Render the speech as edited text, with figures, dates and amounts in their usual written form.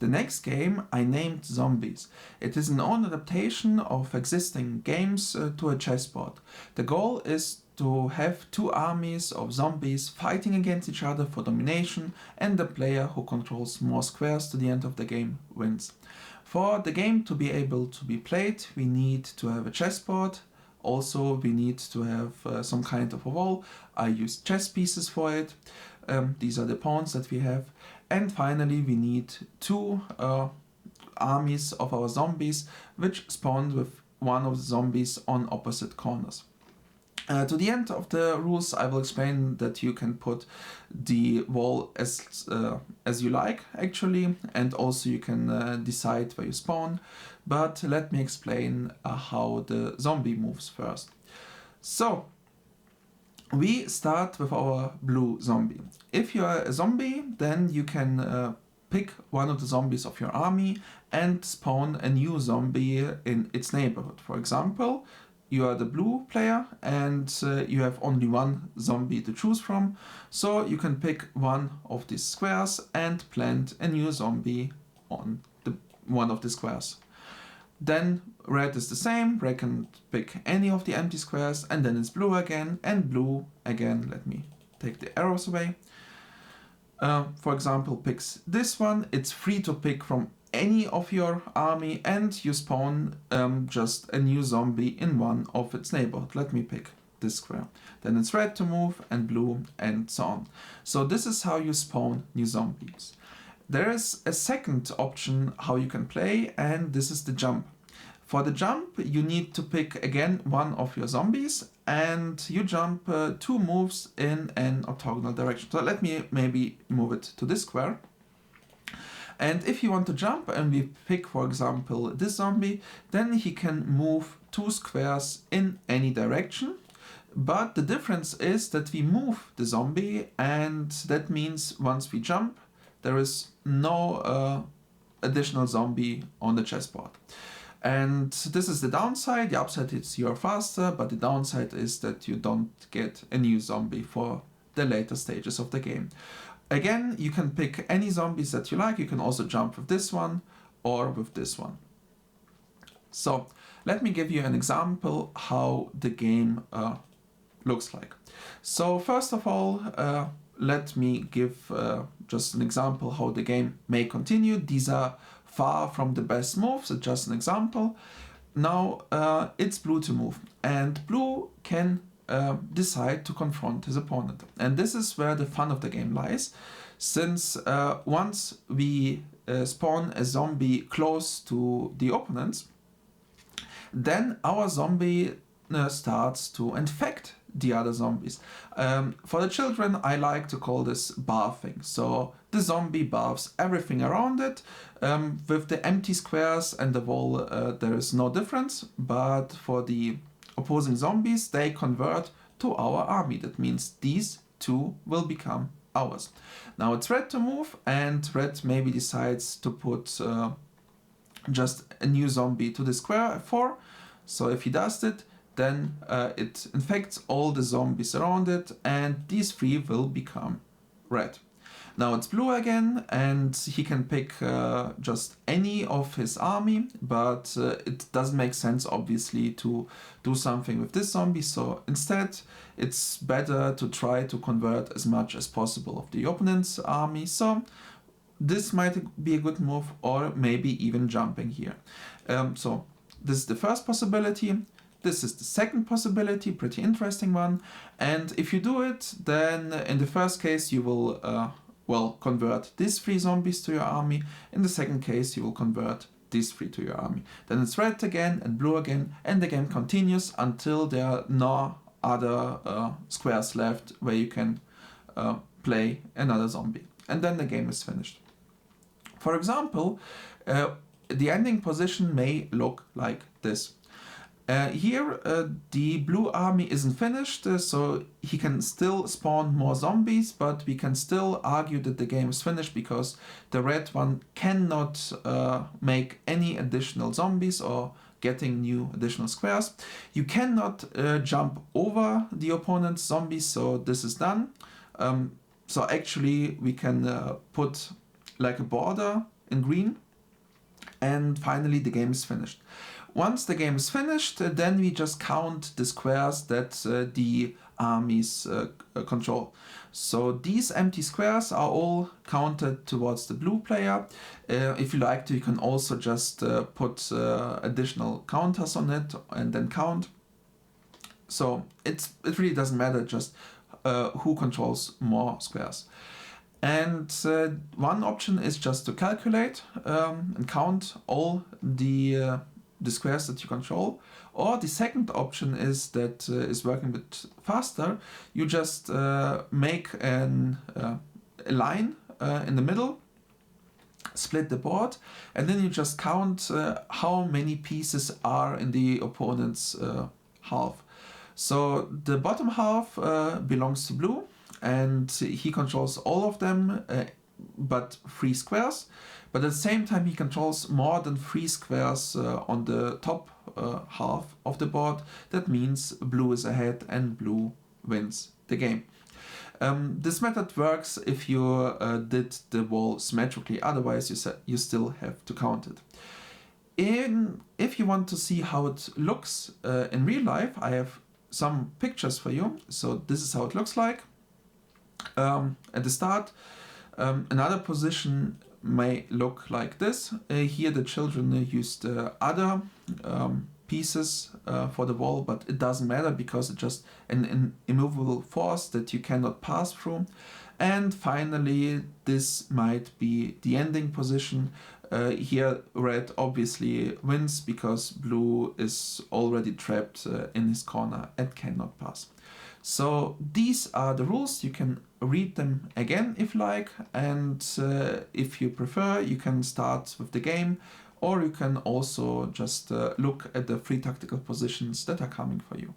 The next game I named Zombies. It is an own adaptation of existing games to a chessboard. The goal is to have two armies of zombies fighting against each other for domination, and the player who controls more squares to the end of the game wins. For the game to be able to be played, we need to have a chessboard. Also, we need to have some kind of a wall. I use chess pieces for it. These are the pawns that we have. And finally, we need two armies of our zombies, which spawn with one of the zombies on opposite corners. To the end of the rules, I will explain that you can put the wall as you like, actually, and also you can decide where you spawn. But let me explain how the zombie moves first. So, we start with our blue zombie. If you are a zombie, then you can pick one of the zombies of your army and spawn a new zombie in its neighborhood. For example, you are the blue player and you have only one zombie to choose from, so you can pick one of these squares and plant a new zombie on one of the squares. Then red is the same, red can pick any of the empty squares, and then it's blue again, and blue again. Let me take the arrows away. For example, picks this one. It's free to pick from any of your army, and you spawn just a new zombie in one of its neighborhood. Let me pick this square. Then it's red to move, and blue, and so on. So this is how you spawn new zombies. There is a second option how you can play, and this is the jump. For the jump, you need to pick again one of your zombies, and you jump 2 moves in an orthogonal direction. So let me maybe move it to this square. And if you want to jump and we pick, for example, this zombie, then he can move 2 squares in any direction. But the difference is that we move the zombie, and that means once we jump, there is no additional zombie on the chessboard. And this is the downside. The upside is you're faster, but the downside is that you don't get a new zombie for the later stages of the game. Again, you can pick any zombies that you like. You can also jump with this one or with this one. So let me give you an example how the game looks like. So first of all, let me give just an example how the game may continue. These are far from the best moves, it's just an example. Now it's blue to move, and blue can decide to confront his opponent. And this is where the fun of the game lies, since once we spawn a zombie close to the opponents, then our zombie starts to infect the other zombies. For the children, I like to call this barfing. So the zombie barfs everything around it. With the empty squares and the wall, there is no difference, but for the opposing zombies, they convert to our army. That means these 2 will become ours. Now it's red to move, and red maybe decides to put just a new zombie to the square 4. So if he does it, then it infects all the zombies around it, and these 3 will become red. Now it's blue again, and he can pick just any of his army, but it doesn't make sense obviously to do something with this zombie, so instead it's better to try to convert as much as possible of the opponent's army. So this might be a good move, or maybe even jumping here. So this is the first possibility. This is the second possibility, pretty interesting one. And if you do it, then in the first case you will convert these 3 zombies to your army. In the second case you will convert these 3 to your army. Then it's red again and blue again, and the game continues until there are no other squares left where you can play another zombie. And then the game is finished. For example, the ending position may look like this. Here the blue army isn't finished, so he can still spawn more zombies, but we can still argue that the game is finished because the red one cannot make any additional zombies or getting new additional squares. You cannot jump over the opponent's zombies, so this is done. So actually we can put like a border in green, and finally the game is finished. Once the game is finished, then we just count the squares that the armies control. So these empty squares are all counted towards the blue player. If you like to, you can also just put additional counters on it and then count. So it really doesn't matter, just who controls more squares. And one option is just to calculate and count all the squares that you control. Or the second option is that is working a bit faster. You just make a line in the middle, split the board, and then you just count how many pieces are in the opponent's half. So the bottom half belongs to blue, and he controls all of them, but 3 squares. But at the same time, he controls more than 3 squares on the top half of the board. That means blue is ahead and blue wins the game. This method works if you did the wall symmetrically, otherwise you still have to count it. If you want to see how it looks in real life, I have some pictures for you. So this is how it looks like. At the start, another position may look like this. Here the children used other pieces for the wall, but it doesn't matter because it's just an immovable force that you cannot pass through. And finally, this might be the ending position. Here red obviously wins because blue is already trapped in his corner and cannot pass. So these are the rules. You can read them again if you like, and if you prefer, you can start with the game, or you can also just look at the 3 tactical positions that are coming for you.